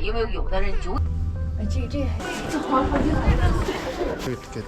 因为有的人9。这黄黄就。이렇게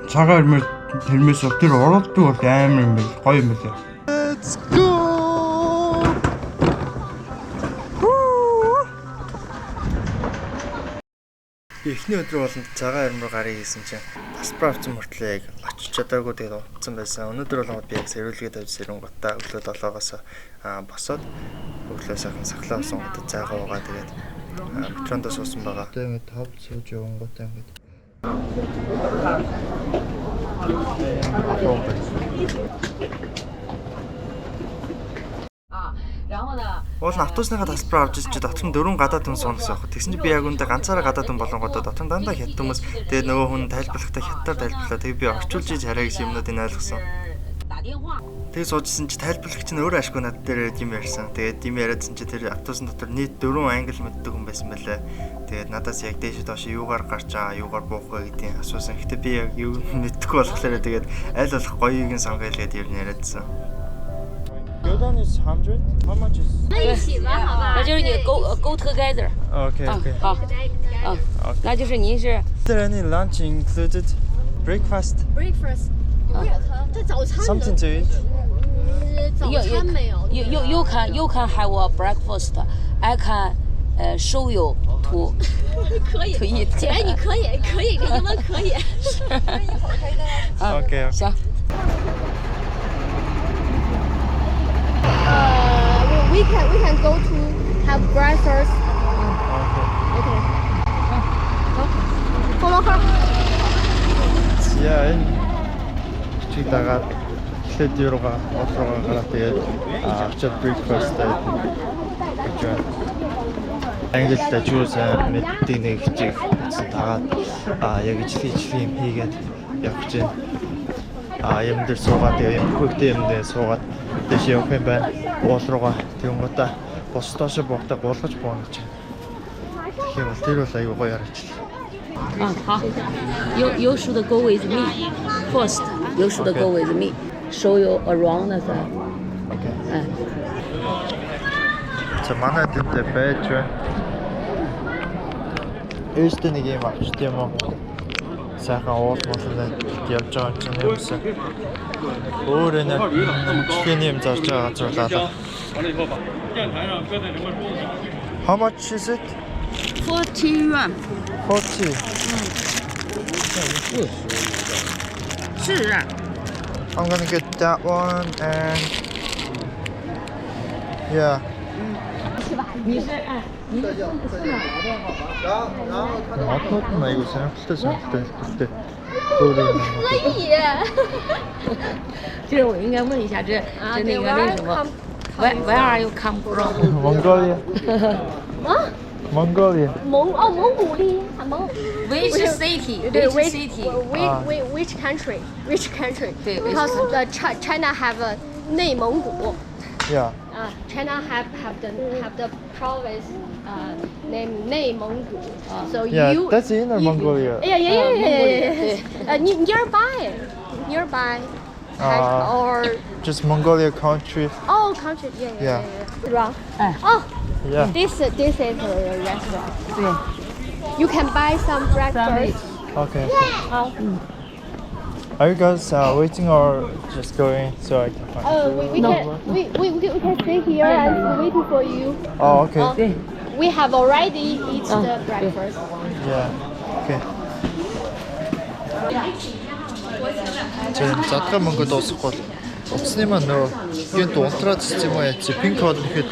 цагаан хэрэм тэрмээс тэр оройтож бол амар юм байна. Гоё юм байна. Let's go. Эхний өдөр болонд цагаан хэрэм рүү гарыг хийсэн чинь тасалбараа авсан мөртлөө яг очиж чадаагүй тэгээд утсан байсан. Өнөөдөр болгоод би яг сэрүүлгээд авч сэрэнгутаа өглөө 7-оос босоод өглөө сайхан сахлаа авсан гот цаагаа угаа тэгээд метронд суусан байгаа. Тэгээд тав сууж явангуудаа ингээд Уул нь автобусныхаа тасалбараа авч ирж дотор нь 4 гадаад хүн суунах гэсэн юм. Тэгсэн чинь би яг үүндээ ганцаараа гадаад хүн болонгодоо дотор нь дандаа хятад хүмүүс. Тэгээд нөгөө хүн тайлбарлахдаа хятадаар тайлбарлаа. Тэгээд би орчуулж иж хараа гэсэн юмнуудыг ойлгосон. Тэгээд суужсэн чи тайлбарлагч нь өөрөө ашгүй над дээр юм ярьсан. Тэгээд юм яриадсан чи тэр автобусны дотор нийт 4 англи мэддэг хүн байсан байлаа. Тэгээд надаас яг дээш доош юугаар гарч байгаа, юугаар буух вэ гэдгийг асуусан. Гэтэ би яг юу мэдхгүй болохоор тэгээд аль болох гоёыг нь сонгоё гэдэг юм яриадсан. Yodan is 100. How much is? 那就是你 go together. Okay. 好。那就是您是。Is there any lunch included? Breakfast? Breakfast. 这早餐。Something to eat? 早餐没有。You can have a breakfast. I can show you to. 可以。姐，你可以，这英文可以。Okay. 行。We can go to have breakfast. Okay. Follow her. 지하에 치다가 클레디오가 어서가 가라데 after breakfast 그죠. англи 주우сан мэддэг нэг хичээх тагаад яг ижлий хийгээд явж байна. Юм дээр суугаад тэгээ юм хөвгтэй юм дээр суугаад дэш явах юм байна. Уул руугаа тэгэнгүүтээ босдоошо буухтаа гулгаж бууна гэж. Тэгэхээр бол тэр бол аюу гоё харагчлаа. 好。You should go with me first. You should go with me. Show you around the. Okay. 자, манай тэнтэй байж байна. Eerste нэг юм авч тийм үү? Сайхан уул муулаа явж байгаа юм чинь юмсан. Өөр энэ чихний юм зарж байгаа газар лаалаа. How much is it? 40 yuan. 40. 是啊。I'm gonna get that one and yeah. 你是你是어떻나 이거 생각했을 때 可以。就是我应该问一下，这那个那什么 ，Where are you come from? Mongolia. 啊 Mongolia. 蒙古的蒙。Which city? Which city? Which country? Which country? 对 Because China have a 内蒙古。 Yeah. China have the province named 内蒙古. So Yeah, you. that's Inner Mongolia. Yeah. Nearby. Or. Just Mongolia country. Oh, country. Yeah. Wrong. Oh. Yeah. This is a restaurant. Yeah. You can buy some breakfast. Okay. Are you guys waiting or just going so I can find? We can stay here and waiting for you. Oh, okay. We have already eaten the breakfast. Yeah. Okay. 지금 задгаа мөнгө дуусахгүй утасны маань нөө гинт унтраад цэцэн маяг чи пин код нэхэд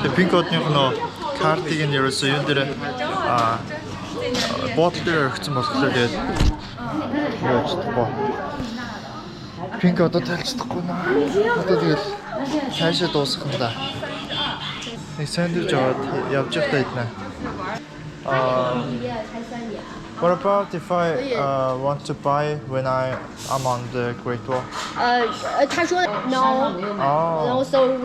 л пин кодных нөө картыг нь ерөөсөө юун дээр бот дээр өгсөн болохоор тэгээд яаж чадахгүй пин кодод талцдаггүй наа одоо тэгэл цаашаа дуусгах юм да нэг сэндвич аваад явж байхдаа иднэ What about if I want to buy when I'm on the Great Wall? 他说 no. Oh. So.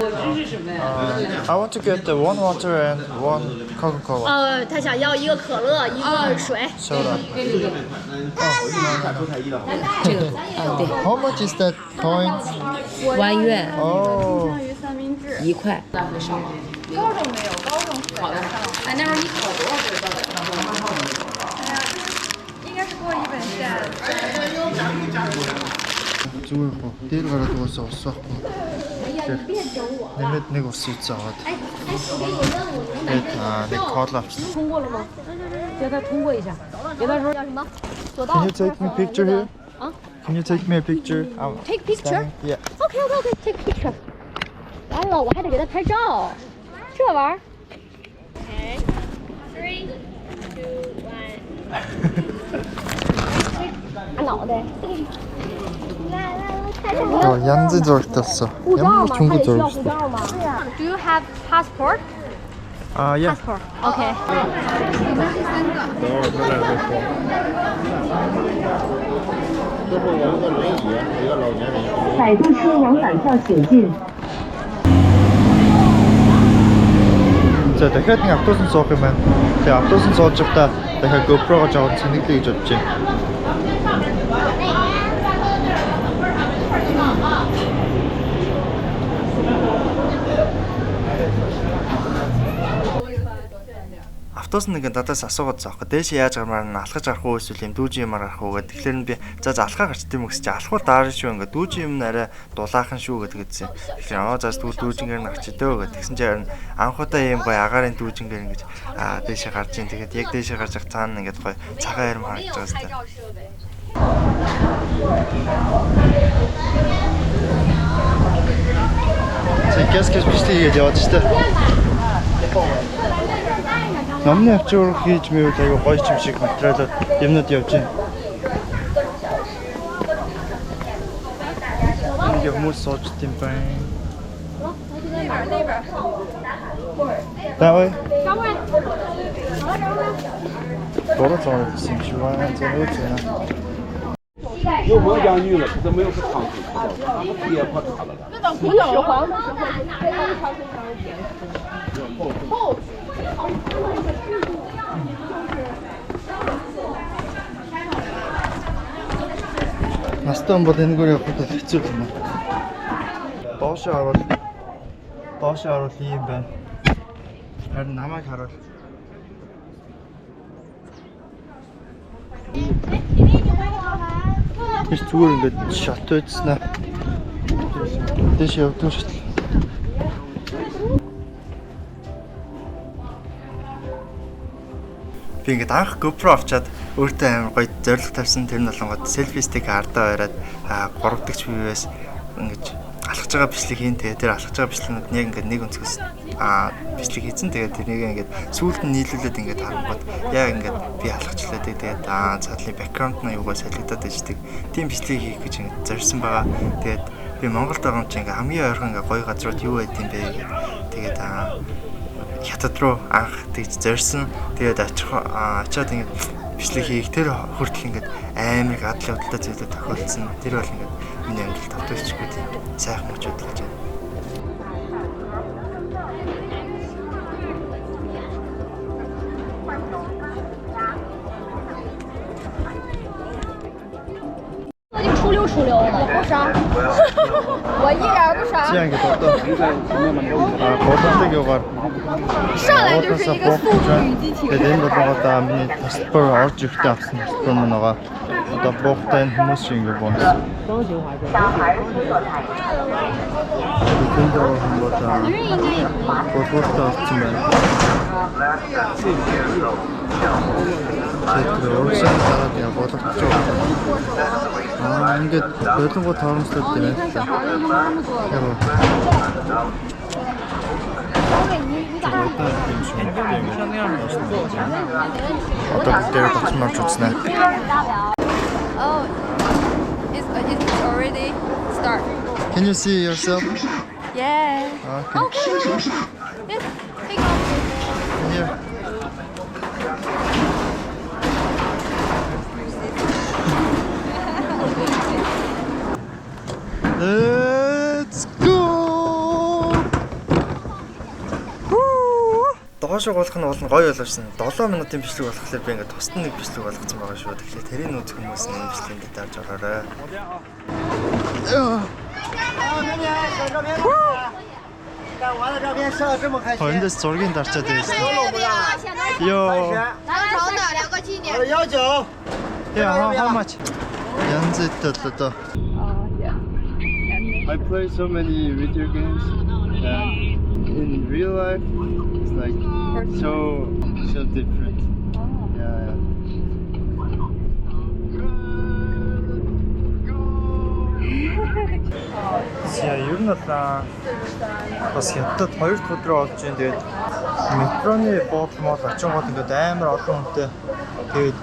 I want to get the one water and one Coca-Cola. 他想要一个可乐，一个水。 Soda. 这个对 How much is that coin? 1元。 Oh. 1块。高中没有，高中好的。哎，那会儿你考多少分高中？应该是过一本线。 зүгээр хөө дээр гараад угаасаа ус байхгүй. Нэмээд нэг ус ийцээгээд. Тэгээд нэг кол авчихсан. 通过了吗？叫他通过一下。有的时候叫什么？左道。 Can you take me a picture here? 啊 Can you take me a picture? Take picture? Yeah. OK OK OK take picture. 完了，我还得给他拍照，这玩意儿。Okay, 3, 2, 1. 打脑袋。янзын зурагтай болсон. 护照 Ямар 吗？ ч 他 өнгө 得需要 зураг 护 шүү 照 дээ. 吗？Do you have passport? Yeah. Passport. OK. 摆渡车往返票请进。 За дахиад нэг автобусанд суух юм байна. Тэгээ автобусанд сууж байхдаа дахиад GoPro-го жаахан цэнэглэе гэж бодож байна. Автобус нэг надаас асуугаад заахгүй. Дээш яаж гармаар нь алхаж гарах уу эсвэл юм дүүжин юмар гарах уу гэдэг. Тэгэхээр би за алхаа гарч тийм үгс чи алхвал даарна шүү ингээд дүүжин юм арай дулаахан шүү гэдэг үзсэн. Тэгэхээр за тэгвэл дүүжингээр нь гарч идөө гэдэг. Тэгсэн чинь анхудаа юм гоё агаарын дүүжингээр ингэж дээшээ гарч ийн. Тэгээд яг дээшээ гарч явах цаана ингээд гоё цагаан хэрэм харагдаж байгаа сте. Гэс бичлэгээд яваад штэ. Номны авчир хийж мэйвэл аяга гоё юм шиг материалууд юмнууд явж байна. Ингээ хүмүүс сууж тийм байна. Давай. Бороо цаа гэсэн чи байна. Зөөцөө. 有孟姜女了，可是没有是长腿，也跑差了。那种不是黄的，后。 Настан бол энэгээр явахад хэцүү юм аа. Доошоо харуул ийм байна. Харин намайг харуул. Биш зүгээр ингээд шат байцснаа. Дэш явдаг шүү дээ. Би ингээд анх GoPro авчаад өөртөө амар гоё зориг тавьсан тэр нь болонгод селфи стик ардаа байраад 3 дахь вьюээс ингэж алхаж байгаа бичлэг хийн. Тэгээ тэр алхаж байгаа бичлэгнүүд яг ингээд нэг өнцгөөс бичлэг хийсэн. Тэгээ тэрнийг ингээд сүүлд нь нийлүүлээд ингээд харангууд яг ингээд би алхачлаа. Тэгээд цаадлын бэкграунд нь юугаа солигдоод иждэг. Тийм бичлэг хийх гэж ингээд зорьсон байгаа. Тэгээд би Монголд байгаа юм чи ингээд хамгийн ойрхон ингээд гоё газрууд юу байд юм бэ гэдэг. Тэгээд Хятдад руу анх тэгж зорьсон. Тэгээд очиод ингээд бичлэг хийх тэр хүртэл ингээд амар их адал явдалтай зүйлүүд тохиолдсон. Тэр бол ингээд миний амьдралд автоочгүй тийм сайхан мөчүүд л гэж байна.出溜出溜的，不伤。我一点不伤。这样一个고등학교 교과 上来就是一个速度与激情。 Тэгээд энэ болгоод миний тасалбараа орж ирэхдээ авсан тасалбар маань байгаа. Одоо буухтай энэ хүмүүс шиг ингэ боос. Тэнд байгаа хүмүүс болоостой болсон байна. Тэгээд өөрсдөө тараад яа болгоч байгаа. Ингээд болонгууд хоромслоод байна л та. Oh, it's already start. Can you see yourself? Yeah. Okay. Oh, yes, take off. Here. Let's go. Доошоо болох нь болно гоё боловсон. 7 минутын бичлэг болохоор би ингээд тусдан нэг бичлэг болгоцсон байгаа шүү. Тэгэхээр тэрийг үзэх хүмүүс нь энэ бичлэгэнд дарж ороорой. Эндээс зургийг дарчаад байсан. Йоо. Yeah, how much? Янзэттэлээ. I play so many video games and in real life it's like so different. Yeah. Ер нь бол бас Хятдад 2 дахь өдрөө олж ийн. Тэгээд метроны боолмол очингууд ингээд амар олон хүнтэй. Тэгээд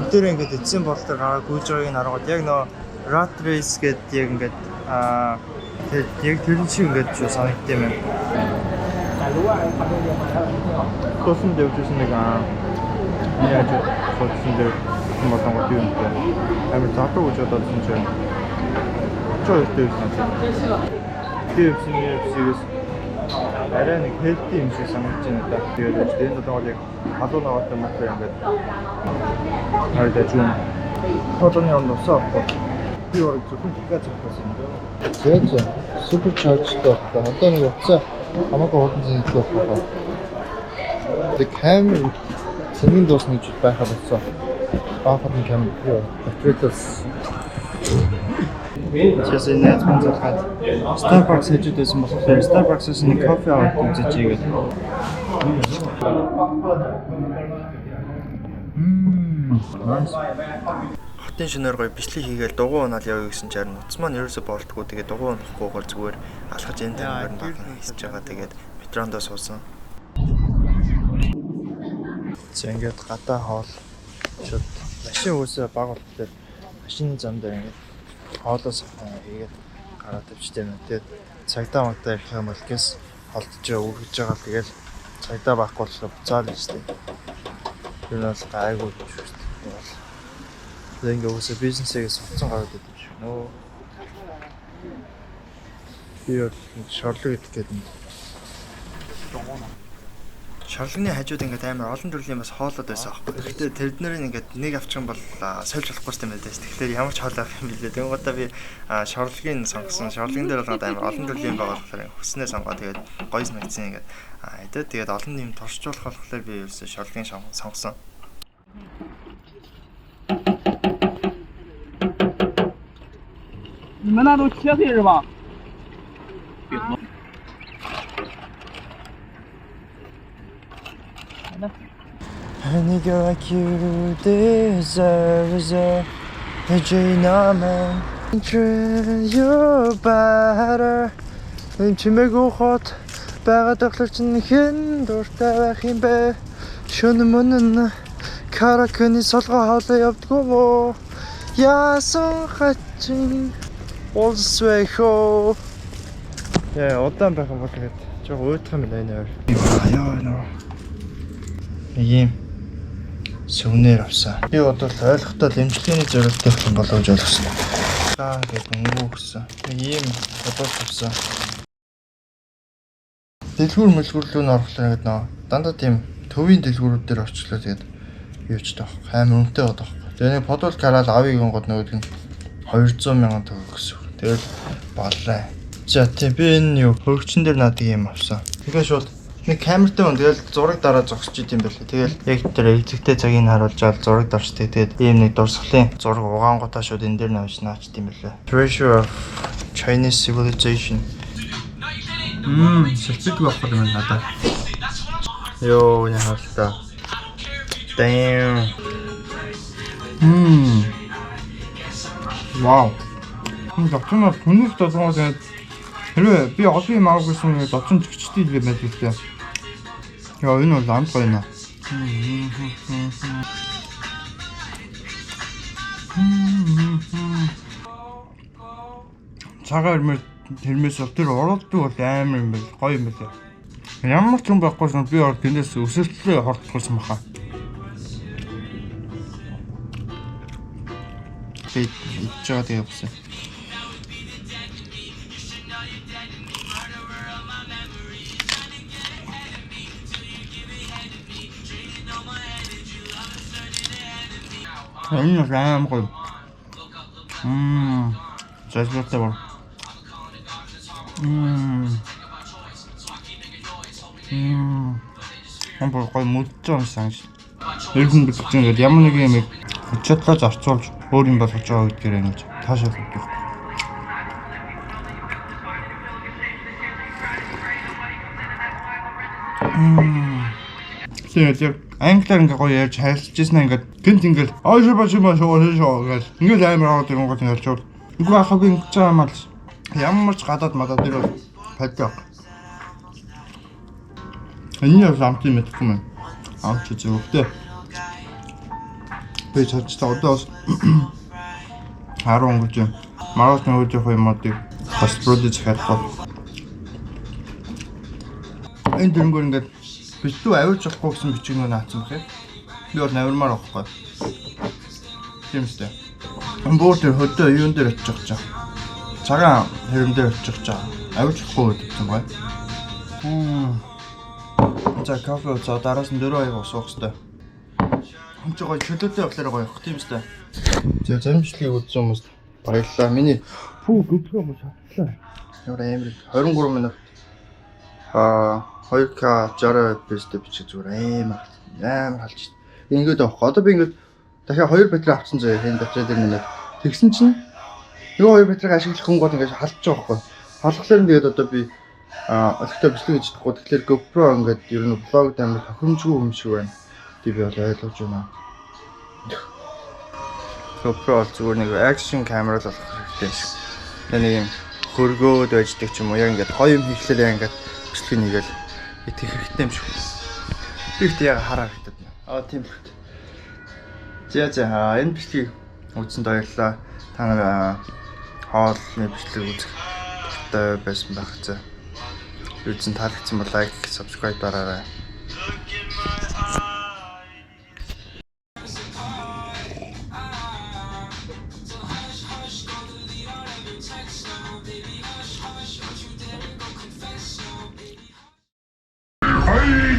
өдөрөө ингээд эцсийн бололтоор гараад гүйж байгааг нь харангууд яг нөө rat race гэдэг яг ингээд тэгээд яг тэр шиг ингээд шүү санагдсан юм. Тосон дэвчсэн нэг яаж бодсон дээр болонгод юу юм бэ? Амар цаатуу гэж бодсон чинь TFC-ээс арай нэг healthy юм шиг санагдаж байна да. Тэгээд энэ бол яг халуун аваад юм байна ингээд. Харагдаж байна. Хотоны он усаа авах. Би өөр зөвхөн тикет авчихсан. Тэгээд супер чарджтай байна. Одоо нэг уцаа хамаагүй хурдан зэнтэй байна. Тэгээд камер цэнгийн дуусна гэж байхад болсон. Баахад нь камер батарейс Сейчас я net концерт. Starbucks хийж байсан болохоор Starbucks-аас нэг кофе аваад үзэж игээд. Хотын шинээр гоё бичлэг хийгээл дугуй унаал явъя гэсэн чинь нуц маань ерөөсө болдгоо. Тэгээд дугуй унахгүйгээр зүгээр алхаж энэ тань баг хийсэж байгаа. Тэгээд метрондоо суусан. Зэнгээд гадаа хоол шууд машин үсээ баг болтой. Машин зам дээр ингээд хоолоос хийгээд гараад тавьчтэй байна. Тэгээд цагдаа магдаа ирэх юм бол гэс холдож өргөж байгаа. Тэгээд цагдаа байхгүй болохоор буцаад ирсэн. Тэр нь бол гайгүй юм шүү дээ. Тэгээд ингээд үсээ бизнесээс соцсон гараад идэв шүү. Нөө. Би бол шорлог идэх гэдэг. Шорлогны хажууд ингээд амар олон төрлийн бас хоолоод байсан аахгүй. Гэхдээ тэрд нарын ингээд нэг авчих юм бол сольж болохгүй юм байна. Тэгэхээр ямар ч хоол авах юм бэлээ. Тэгвэл одоо би шорлогийг сонгосон. Шорлогын дээр бол амар олон төрлийн байгаа болохоор хүснээ сонгоо. Тэгээд гоё санагдсан ингээд. Тэгээд олон юм туршуулах болохоор би ерөөсөө шорлогийг сонгосон. Манай чигээр ба. A nigga like you deserves a dream. You're better. Чимээгүй хот байгаад болохоор чинь хэн дуртай байх юм бэ? Шөнө мөн каракны солгоо хоолой явдггүй мó. Яасан хачин олсвэхо. Удаан байх юм бол тэгээд жоо уйдах юм байна нээр. Аяа нөө. Ийм сүнээр авсан. Би бодвол ойлгохтой эмчилгээний зорилттой юм болов гэж ойлгосон. Гэдэг өнгөө өгсөн. Ийм бодвол авсан. Дэлгүүр мэлгүүрлүү нь орохлоо гэдэг нөө. Дандаа тийм төвийн дэлгүүрүүд дээр орчлоо тэгээд юу ч таах. Амар үнэтэй бодох. Тэгээ нэг бодвол карал авыг гонгод нөгөөд нь 200,000 төгрөг гэсэн. Тэгэл боллоо. За тийм би энэ юу хөргчөн дээр надад ийм авсан. Тэгэхээр шууд нэг камертай хүн тэгэл зураг дараа зогсож идэм байлээ. Тэгэл яг тэр эзэгтэй цагийг харуулж авал зураг дарчтэй. Тэгээд ийм нэг дурсгалын зураг угаангуудаа шууд энэ дээр навч наач тийм байлээ. Treasure of Chinese civilization. Шилдэг байх юм надад. Йоо, яа хаалтаа. Damn. Wow. Доктор хүнээс тодорхой тэгээд хэрвээ би олон юм авах гэсэн нэг доцсон зэгчтэй л байж үлдээ. Яа энэ бол амт байна. Цагаан Хэрэм тэрмээс тэр оролдог бол амар юм байна. Гоё юм байна. Ямар ч юм байхгүй ш би орд тэнээс өсөлтлөө хортчихсан баха. Би ичээд явсан. Энэ раам гоо. Зайлшгүй байна. Хамбар гой мүдж юм санаж. Ирсэн гэж ингээд ямар нэг юм хүчтэй зарцуулж өөр юм болгож байгаа гэдгээр ингэж таашаал өгдөг. Тэгээд англиар ингээ гоё ярьж харилцаж ирсэн ингээд гэнт ингээд шоо гэж ингээд амар аваад юм гот ингээд чууд. Үгүй ахаа би ингэж байгаа юм аа. Ямар ч гадаад мадад дээр паддаг. Энэ яг амт юм мэдхгүй мэн. Амт зүгтэй. Би цаашдаа одоо 10 өнгөж маргааш нөгөөж явах юмуудыг бас продюс хийхгүй. Энэ дөрөнгөөр ингээд битүү авирж явахгүй гэсэн бичигнөө наацсан бэхэ. Би бол навирмаар авахгүй. Тийм үстэй. Амбуур дээр хөдөө юун дээр очиж байгаа. Цагаан Хэрэм дээр очиж байгаа. Авирж явахгүй гэсэн бай. За кофе за дараас нь 4 аяга усуух хэрэгтэй. Хонч гоё чөлөөтэй болохоор гоё явах тийм үстэй. За замжлыг үзсэн хүмүүст баярлалаа. Миний бүдгөө мөн шатлаа. Ямар амар 23 минут 2К 60 фпс-тэй бичих зүгээр амар халж. Ингээд авах. Одоо би ингээд дахиад 2 батарей авсан заяа энэ батарей дээр нэмээд тэгсэн чинь нөгөө 2 батарейг ашиглах хүн гол ингээд халж байгаа байхгүй. Халахлаар нь тэгээд одоо би олигтой бичлэг хийж чадахгүй. Тэгэхээр GoPro ингээд ер нь влог амар тохиромжгүй юм шиг байна. Би бол ойлгож байна. GoPro бол зүгээр нэг action camera л болох хэрэгтэй шиг. Нэг юм хөргөөд байждаг ч юм уу. Яг ингээд гоё юм хийхлээр ингээд бичлэг нэгээл итгэх хэрэгтэй юм шиг. Би ихтэй яг хараа хэрэгтэй. Тийм л. За энэ бичлэгийг үзсэнд баярлалаа. Та нараа хоолны бичлэг үзэх дуртай байсан байх цаа. Үзсэн таалагдсан бол лайк, subscribe дараарай. Hey!